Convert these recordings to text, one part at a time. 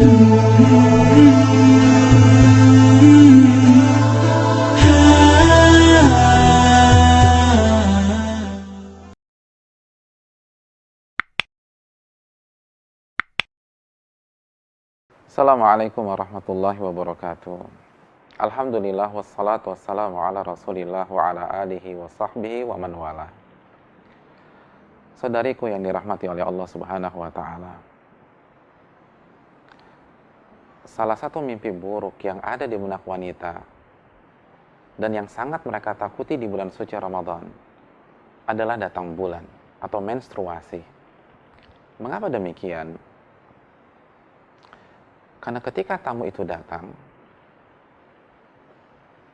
Assalamualaikum warahmatullahi wabarakatuh. Alhamdulillah wassalatu wassalamu ala Rasulillah wa ala alihi wa sahbihi wa man wala. Saudariku yang dirahmati oleh Allah Subhanahu wa taala. Salah satu mimpi buruk yang ada di benak wanita dan yang sangat mereka takuti di bulan suci Ramadan adalah datang bulan atau menstruasi. Mengapa demikian? Karena ketika tamu itu datang,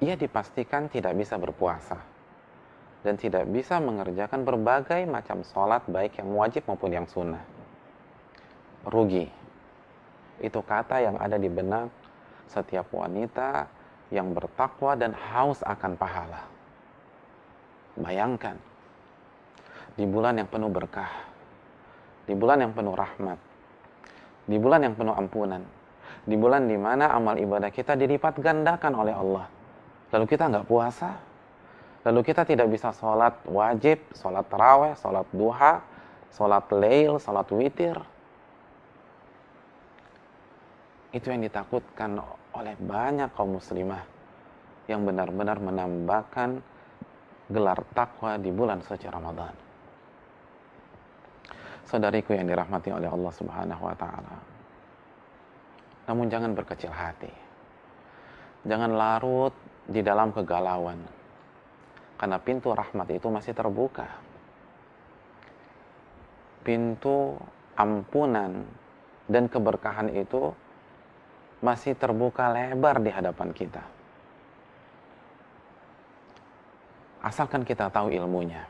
ia dipastikan tidak bisa berpuasa dan tidak bisa mengerjakan berbagai macam sholat baik yang wajib maupun yang sunnah. Rugi. Itu kata yang ada di benak setiap wanita yang bertakwa dan haus akan pahala. Bayangkan, di bulan yang penuh berkah, di bulan yang penuh rahmat, di bulan yang penuh ampunan, di bulan di mana amal ibadah kita dilipat gandakan oleh Allah. Lalu kita nggak puasa, lalu kita tidak bisa sholat wajib, sholat taraweh, sholat duha, sholat lail, sholat witir. Itu yang ditakutkan oleh banyak kaum muslimah yang benar-benar menambahkan gelar takwa di bulan suci Ramadan. Saudariku yang dirahmati oleh Allah Subhanahu wa taala. Namun jangan berkecil hati. Jangan larut di dalam kegalauan. Karena pintu rahmat itu masih terbuka. Pintu ampunan dan keberkahan itu masih terbuka lebar di hadapan kita. Asalkan kita tahu ilmunya.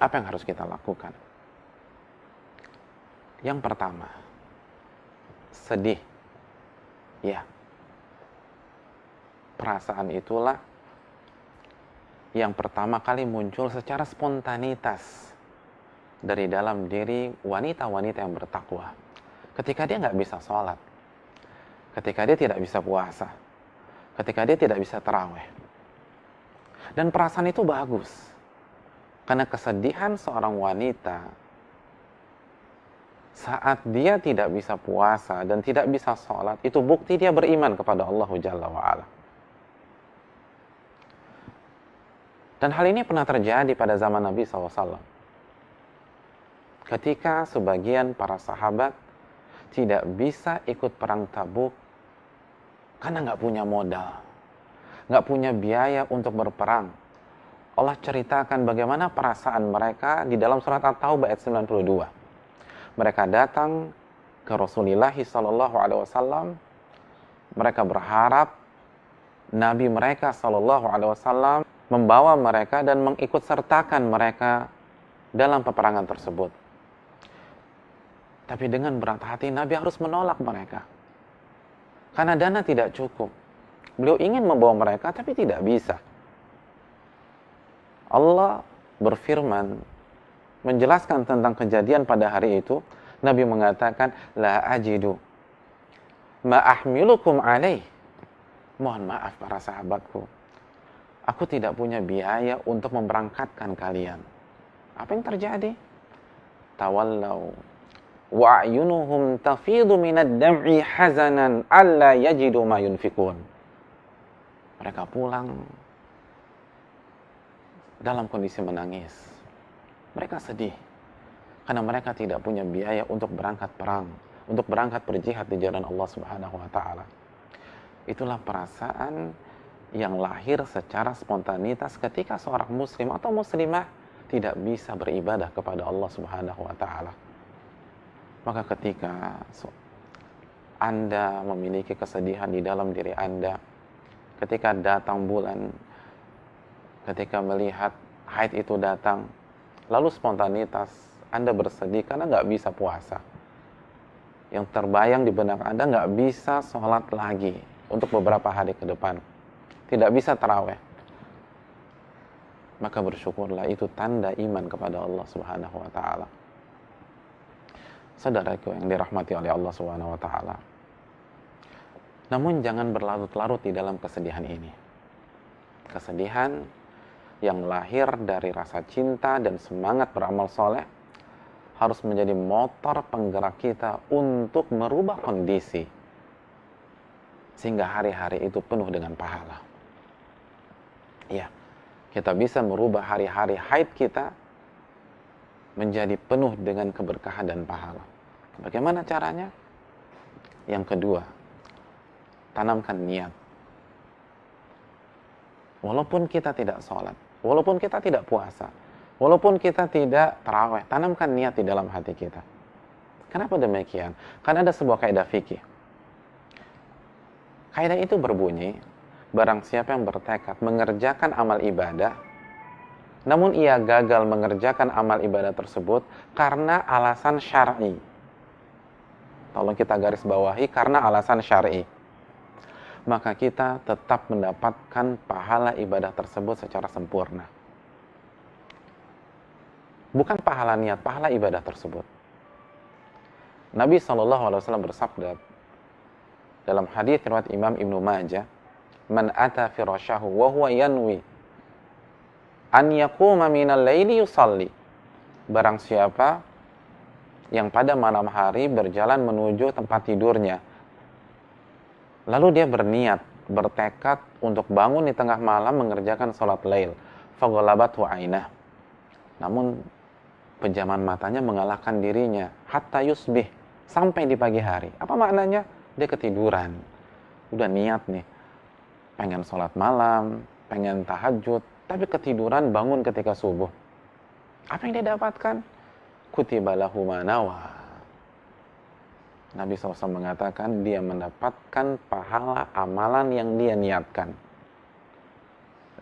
Apa yang harus kita lakukan? Yang pertama, sedih. Ya. Perasaan itulah yang pertama kali muncul secara spontanitas dari dalam diri wanita-wanita yang bertakwa. Ketika dia nggak bisa sholat, ketika dia tidak bisa puasa, ketika dia tidak bisa taraweh. Dan perasaan itu bagus. Karena kesedihan seorang wanita saat dia tidak bisa puasa dan tidak bisa sholat, itu bukti dia beriman kepada Allah Jalla wa'ala. Dan hal ini pernah terjadi pada zaman Nabi SAW. Ketika sebagian para sahabat tidak bisa ikut perang Tabuk karena nggak punya modal, nggak punya biaya untuk berperang. Allah ceritakan bagaimana perasaan mereka di dalam surat At-Taubah ayat 92. Mereka datang ke Rasulullah SAW. Mereka berharap Nabi mereka SAW membawa mereka dan mengikut sertakan mereka dalam peperangan tersebut. Tapi dengan berat hati Nabi harus menolak mereka. Karena dana tidak cukup. Beliau ingin membawa mereka tapi tidak bisa. Allah berfirman menjelaskan tentang kejadian pada hari itu. Nabi mengatakan, la ajidu ma ahmilukum alaih. Mohon maaf para sahabatku, aku tidak punya biaya untuk memberangkatkan kalian. Apa yang terjadi? Tawallau wa a'yunuhum tafidu minad dam'i hazanan alla yajidu ma yunfikun. Mereka pulang dalam kondisi menangis. Mereka sedih karena mereka tidak punya biaya untuk berangkat perang, untuk berangkat berjihad di jalan Allah Subhanahu wa taala. Itulah perasaan yang lahir secara spontanitas ketika seorang muslim atau muslimah tidak bisa beribadah kepada Allah Subhanahu wa taala. Maka ketika Anda memiliki kesedihan di dalam diri Anda, ketika datang bulan, ketika melihat haid itu datang, lalu spontanitas Anda bersedih karena nggak bisa puasa. Yang terbayang di benak Anda nggak bisa sholat lagi untuk beberapa hari ke depan. Tidak bisa taraweh. Maka bersyukurlah, itu tanda iman kepada Allah Subhanahu wa ta'ala. Saudaraku yang dirahmati oleh Allah Subhanahu wa taala. Namun jangan berlarut-larut di dalam kesedihan ini. Kesedihan yang lahir dari rasa cinta dan semangat beramal soleh harus menjadi motor penggerak kita untuk merubah kondisi sehingga hari-hari itu penuh dengan pahala. Ya, kita bisa merubah hari-hari haid kita menjadi penuh dengan keberkahan dan pahala. Bagaimana caranya? Yang kedua, tanamkan niat. Walaupun kita tidak sholat, walaupun kita tidak puasa, walaupun kita tidak tarawih, tanamkan niat di dalam hati kita. Kenapa demikian? Karena ada sebuah kaidah fikih. Kaidah itu berbunyi, barang siapa yang bertekad mengerjakan amal ibadah, namun ia gagal mengerjakan amal ibadah tersebut karena alasan syar'i. Tolong kita garis bawahi, karena alasan syar'i. Maka kita tetap mendapatkan pahala ibadah tersebut secara sempurna. Bukan pahala niat, pahala ibadah tersebut. Nabi SAW bersabda dalam hadis riwayat Imam Ibnu Majah, "Man ata firasyahu wa huwa yanwi an yaquma minal laili yusalli." Barang siapa yang pada malam hari berjalan menuju tempat tidurnya, lalu dia berniat, bertekad untuk bangun di tengah malam mengerjakan salat lail, faghalabathu ainah. Namun pejaman matanya mengalahkan dirinya hatta yusbih, sampai di pagi hari. Apa maknanya? Dia ketiduran. Udah niat nih, pengen sholat malam, pengen tahajud, tapi ketiduran, bangun ketika subuh. Apa yang dia dapatkan? Kutiba lahu ma nawa. Nabi SAW mengatakan dia mendapatkan pahala amalan yang dia niatkan.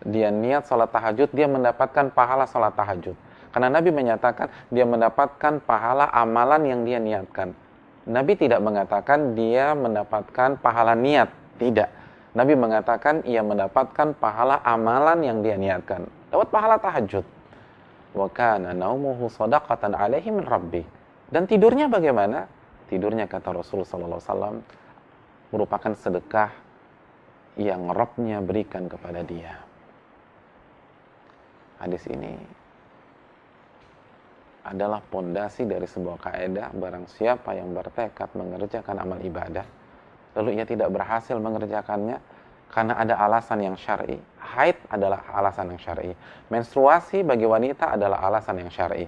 Dia niat sholat tahajud, dia mendapatkan pahala sholat tahajud. Karena Nabi menyatakan dia mendapatkan pahala amalan yang dia niatkan. Nabi tidak mengatakan dia mendapatkan pahala niat. Tidak. Nabi mengatakan ia mendapatkan pahala amalan yang dia niatkan. Dapat pahala tahajud. Wa kana naumuhu shadaqatan alaihi min rabbi. Dan tidurnya bagaimana? Tidurnya, kata Rasulullah SAW, merupakan sedekah yang Rabb-nya berikan kepada dia. Hadis ini adalah pondasi dari sebuah kaidah, barang siapa yang bertekad mengerjakan amal ibadah lalu ia tidak berhasil mengerjakannya karena ada alasan yang syar'i. Haid adalah alasan yang syar'i, menstruasi bagi wanita adalah alasan yang syar'i.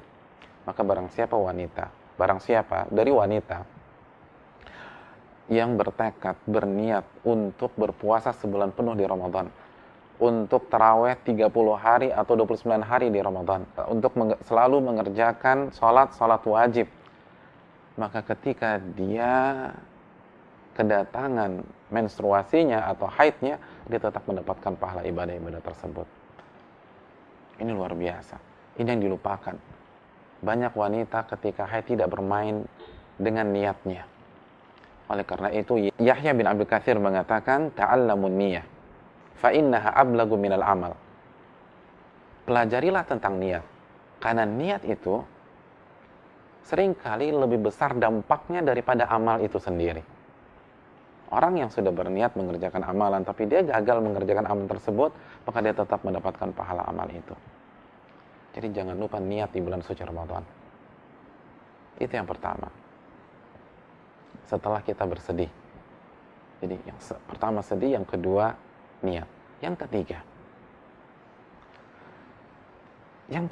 Maka barang siapa dari wanita yang bertekad, berniat untuk berpuasa sebulan penuh di Ramadan, untuk taraweh 30 hari atau 29 hari di Ramadan, untuk selalu mengerjakan sholat wajib, maka ketika dia kedatangan menstruasinya atau haidnya, dia tetap mendapatkan pahala ibadah-ibadah tersebut. Ini luar biasa. Ini yang dilupakan. Banyak wanita ketika haid tidak bermain dengan niatnya. Oleh karena itu, Yahya bin Abi Katsir mengatakan, ta'allamun niyah fa'innaha ablagu minal amal. Pelajarilah tentang niat, karena niat itu seringkali lebih besar dampaknya daripada amal itu sendiri. Orang yang sudah berniat mengerjakan amalan tapi dia gagal mengerjakan amal tersebut, maka dia tetap mendapatkan pahala amal itu. Jadi jangan lupa niat di bulan suci Ramadan. Itu yang pertama. Setelah kita bersedih, jadi yang pertama sedih, yang kedua niat. Yang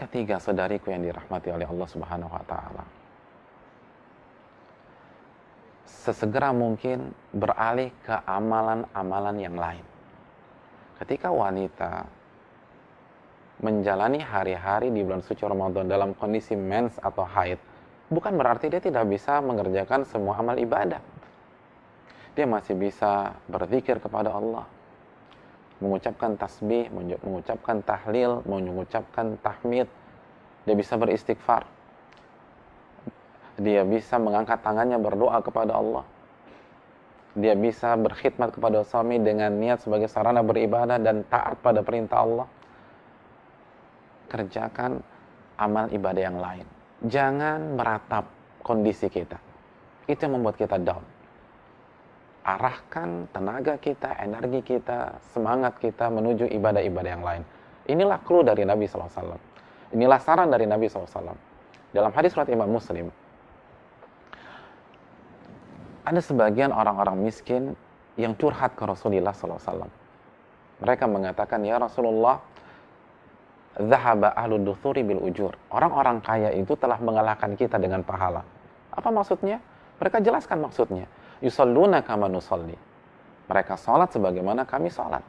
ketiga, saudariku yang dirahmati oleh Allah Subhanahu wa taala, sesegera mungkin beralih ke amalan-amalan yang lain. Ketika wanita menjalani hari-hari di bulan suci Ramadan dalam kondisi mens atau haid, bukan berarti dia tidak bisa mengerjakan semua amal ibadah. Dia masih bisa berzikir kepada Allah, mengucapkan tasbih, mengucapkan tahlil, mengucapkan tahmid. Dia bisa beristighfar. Dia bisa mengangkat tangannya berdoa kepada Allah. Dia bisa berkhidmat kepada suami dengan niat sebagai sarana beribadah dan taat pada perintah Allah. Kerjakan amal ibadah yang lain. Jangan meratap kondisi kita. Itu yang membuat kita down. Arahkan tenaga kita, energi kita, semangat kita menuju ibadah-ibadah yang lain. Inilah clue dari Nabi SAW. Inilah saran dari Nabi SAW. Dalam hadis riwayat Imam Muslim, ada sebagian orang-orang miskin yang curhat ke Rasulullah SAW. Mereka mengatakan, ya Rasulullah, zahaba ahlud duthuri bil ujur. Orang-orang kaya itu telah mengalahkan kita dengan pahala. Apa maksudnya? Mereka jelaskan maksudnya. Yusalluna kama nusalli. Mereka sholat sebagaimana kami sholat.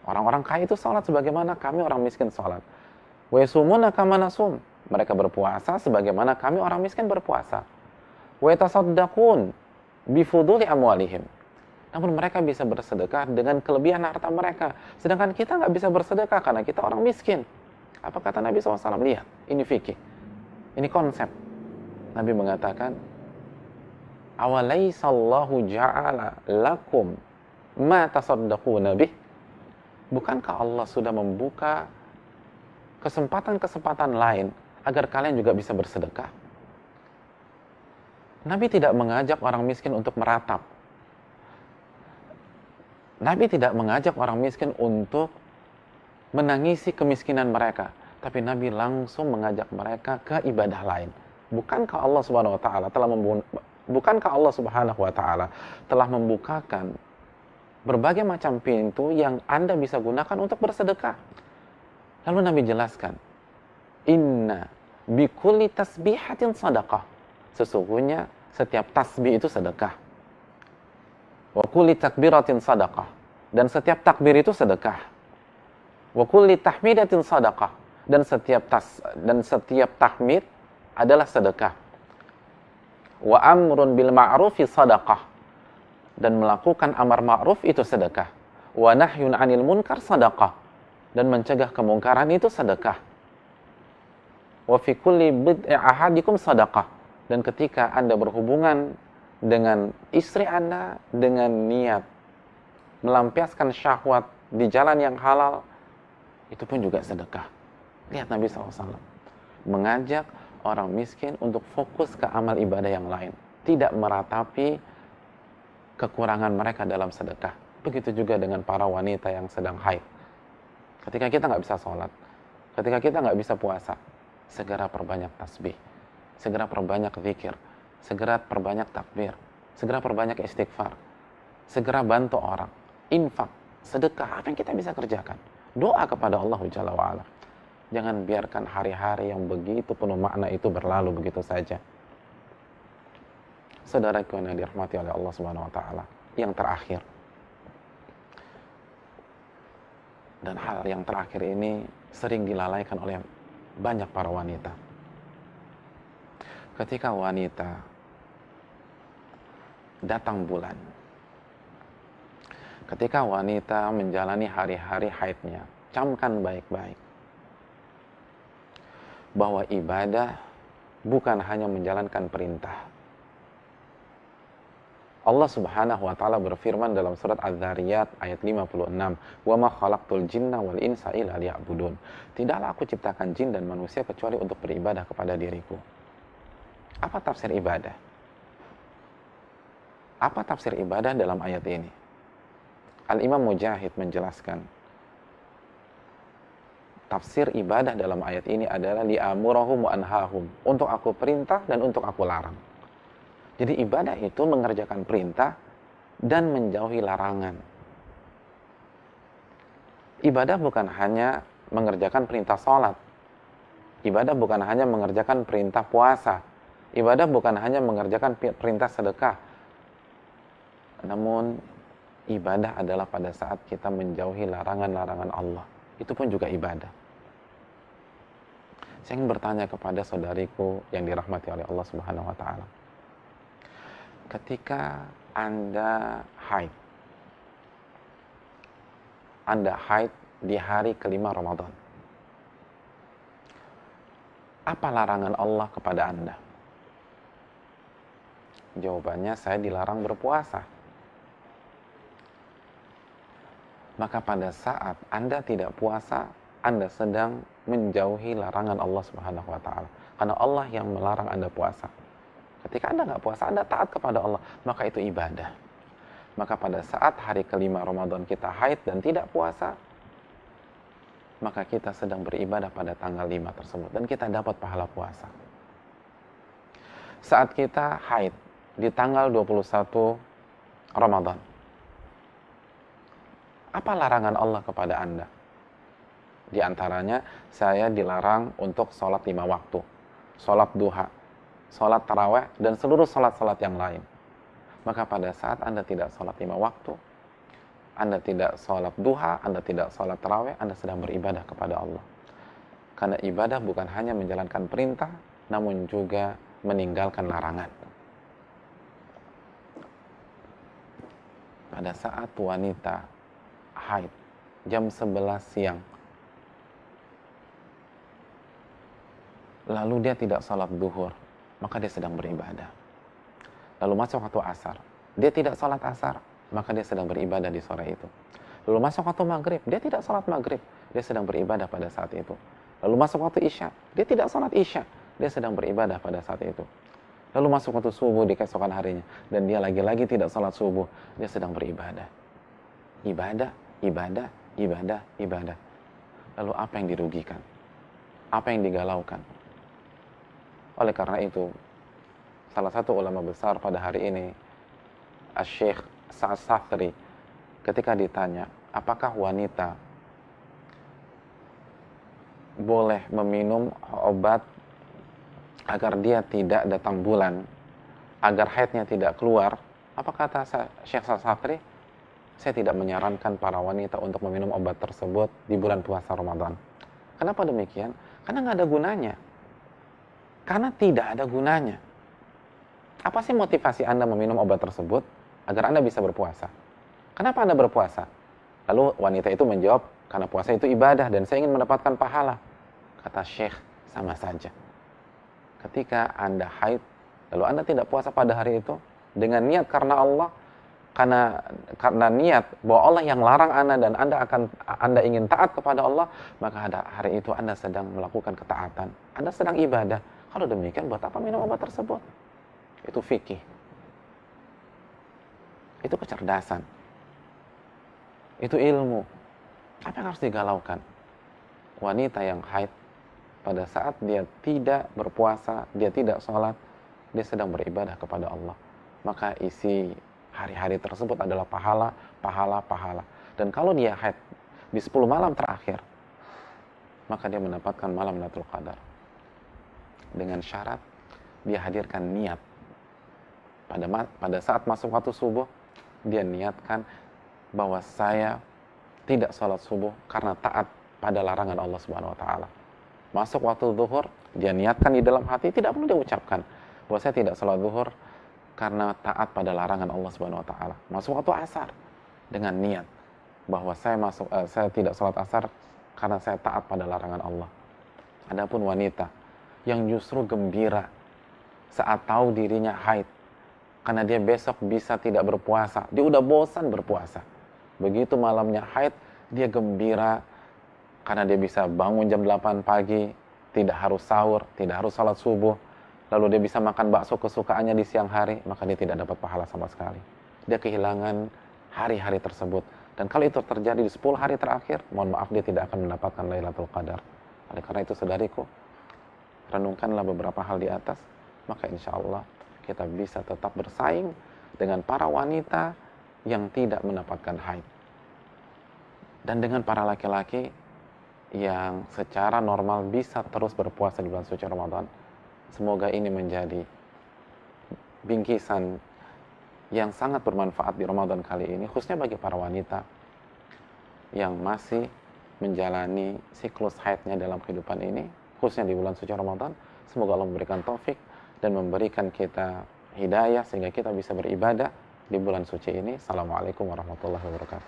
Orang-orang kaya itu sholat sebagaimana kami orang miskin sholat. Wa yasumuna kama nasum. Mereka berpuasa sebagaimana kami orang miskin berpuasa. Wa yatasaddaqun bifuduli amwalihim. Namun mereka bisa bersedekah dengan kelebihan harta mereka. Sedangkan kita nggak bisa bersedekah karena kita orang miskin. Apa kata Nabi SAW? Lihat, ini fikih. Ini konsep. Nabi mengatakan, awalaysallahu ja'ala lakum ma tasaddaquna bih. Bukankah Allah sudah membuka kesempatan-kesempatan lain agar kalian juga bisa bersedekah? Nabi tidak mengajak orang miskin untuk meratap. Nabi tidak mengajak orang miskin untuk menangisi kemiskinan mereka, tapi Nabi langsung mengajak mereka ke ibadah lain. Bukankah Allah Subhanahu wa taala telah membukakan berbagai macam pintu yang Anda bisa gunakan untuk bersedekah? Lalu Nabi jelaskan, inna bikulli tasbihatin sadaqah. Sesungguhnya setiap tasbih itu sedekah. Wa kulli takbiratin sadaqah. Dan setiap takbir itu sedekah. Wa kulli tahmidatin sadaqah. Dan setiap tahmid adalah sedekah. Wa amrun bil ma'rufi sadaqah. Dan melakukan amar ma'ruf itu sedekah. Wa nahyun 'anil munkar sadaqah. Dan mencegah kemungkaran itu sedekah. Wa fi kulli bid'i ahadikum sadaqah. Dan ketika Anda berhubungan dengan istri Anda dengan niat melampiaskan syahwat di jalan yang halal, itu pun juga sedekah. Lihat Nabi SAW mengajak orang miskin untuk fokus ke amal ibadah yang lain, tidak meratapi kekurangan mereka dalam sedekah. Begitu juga dengan para wanita yang sedang haid. Ketika kita nggak bisa sholat, ketika kita nggak bisa puasa, segera perbanyak tasbih, segera perbanyak zikir, segera perbanyak takbir, segera perbanyak istighfar, segera bantu orang, infak, sedekah, apa yang kita bisa kerjakan. Doa kepada Allah Jalla wa'ala. Jangan biarkan hari-hari yang begitu penuh makna itu berlalu begitu saja. Saudaraku yang dirahmati oleh Allah Subhanahu wa taala, yang terakhir. Dan hal yang terakhir ini sering dilalaikan oleh banyak para wanita. Ketika wanita datang bulan, ketika wanita menjalani hari-hari haidnya, camkan baik-baik bahwa ibadah bukan hanya menjalankan perintah. Allah Subhanahu wa taala berfirman dalam surat Az-Zariyat ayat 56, "Wa ma khalaqtul jinna wal insa illa liya'budun." Tidaklah aku ciptakan jin dan manusia kecuali untuk beribadah kepada diriku. Apa tafsir ibadah? Apa tafsir ibadah dalam ayat ini? Al-Imam Mujahid menjelaskan, tafsir ibadah dalam ayat ini adalah li'amurahum wa anhahum, untuk aku perintah dan untuk aku larang. Jadi ibadah itu mengerjakan perintah dan menjauhi larangan. Ibadah bukan hanya mengerjakan perintah sholat. Ibadah bukan hanya mengerjakan perintah puasa. Ibadah bukan hanya mengerjakan perintah sedekah. Namun ibadah adalah pada saat kita menjauhi larangan-larangan Allah. Itu pun juga ibadah. Saya ingin bertanya kepada saudariku yang dirahmati oleh Allah Subhanahu wa taala. Ketika Anda haid di hari kelima Ramadan, apa larangan Allah kepada Anda? Jawabannya, saya dilarang berpuasa. Maka pada saat Anda tidak puasa, Anda sedang menjauhi larangan Allah Subhanahu wa taala. Karena Allah yang melarang Anda puasa. Ketika Anda nggak puasa, Anda taat kepada Allah, maka itu ibadah. Maka pada saat hari kelima Ramadan kita haid dan tidak puasa, maka kita sedang beribadah pada tanggal 5 tersebut dan kita dapat pahala puasa. Saat kita haid di tanggal 21 Ramadan, apa larangan Allah kepada Anda? Di antaranya, saya dilarang untuk sholat 5 waktu, sholat duha, sholat taraweh, dan seluruh sholat-sholat yang lain. Maka pada saat Anda tidak sholat 5 waktu, Anda tidak sholat duha, Anda tidak sholat taraweh, Anda sedang beribadah kepada Allah. Karena ibadah bukan hanya menjalankan perintah, namun juga meninggalkan larangan. Pada saat wanita haid, jam 11 siang, lalu dia tidak sholat duhur, maka dia sedang beribadah. Lalu masuk waktu asar, dia tidak sholat asar, maka dia sedang beribadah di sore itu. Lalu masuk waktu maghrib, dia tidak sholat maghrib, dia sedang beribadah pada saat itu. Lalu masuk waktu isya, dia tidak sholat isya, dia sedang beribadah pada saat itu. Lalu masuk waktu subuh di keesokan harinya, dan dia lagi-lagi tidak sholat subuh, dia sedang beribadah. Ibadah, ibadah, ibadah, ibadah. Lalu apa yang dirugikan? Apa yang digalaukan? Oleh karena itu, salah satu ulama besar pada hari ini, Syekh Sa'ad Sakhri, ketika ditanya, apakah wanita boleh meminum obat agar dia tidak datang bulan, agar haidnya tidak keluar, apa kata Syekh Sa'ad Sakhri? Saya tidak menyarankan para wanita untuk meminum obat tersebut di bulan puasa Ramadan. Kenapa demikian? Karena nggak ada gunanya. Karena tidak ada gunanya. Apa sih motivasi Anda meminum obat tersebut? Agar Anda bisa berpuasa. Kenapa Anda berpuasa? Lalu wanita itu menjawab, karena puasa itu ibadah dan saya ingin mendapatkan pahala. Kata Syekh, sama saja. Ketika Anda haid, lalu Anda tidak puasa pada hari itu, dengan niat karena Allah, karena niat bahwa Allah yang larang Anda dan Anda ingin taat kepada Allah, maka hari itu Anda sedang melakukan ketaatan. Anda sedang ibadah. Kalau demikian, buat apa minum obat tersebut? Itu fikih. Itu kecerdasan. Itu ilmu. Apa yang harus digalaukan? Wanita yang haid, pada saat dia tidak berpuasa, dia tidak sholat, dia sedang beribadah kepada Allah. Maka isi hari-hari tersebut adalah pahala, pahala, pahala. Dan kalau dia haid di 10 malam terakhir, maka dia mendapatkan malam Lailatul Qadar. Dengan syarat, dia hadirkan niat. Pada saat masuk waktu subuh, dia niatkan bahwa saya tidak sholat subuh karena taat pada larangan Allah Subhanahu wa Ta'ala. Masuk waktu zuhur, dia niatkan di dalam hati, tidak perlu dia ucapkan bahwa saya tidak sholat zuhur karena taat pada larangan Allah Subhanahu wa Ta'ala. Masuk waktu asar dengan niat bahwa saya tidak sholat asar karena saya taat pada larangan Allah. Adapun wanita yang justru gembira saat tahu dirinya haid karena dia besok bisa tidak berpuasa, dia udah bosan berpuasa. Begitu malamnya haid, dia gembira karena dia bisa bangun jam 8 pagi, tidak harus sahur, tidak harus salat subuh, lalu dia bisa makan bakso kesukaannya di siang hari, maka dia tidak dapat pahala sama sekali. Dia kehilangan hari-hari tersebut. Dan kalau itu terjadi di 10 hari terakhir, mohon maaf, dia tidak akan mendapatkan Lailatul Qadar. Oleh karena itu, saudariku, renungkanlah beberapa hal di atas, maka insya Allah kita bisa tetap bersaing dengan para wanita yang tidak mendapatkan haid. Dan dengan para laki-laki yang secara normal bisa terus berpuasa di bulan suci Ramadan. Semoga ini menjadi bingkisan yang sangat bermanfaat di Ramadan kali ini, khususnya bagi para wanita yang masih menjalani siklus haidnya dalam kehidupan ini, khususnya di bulan suci Ramadan. Semoga Allah memberikan taufik dan memberikan kita hidayah sehingga kita bisa beribadah di bulan suci ini. Assalamualaikum warahmatullahi wabarakatuh.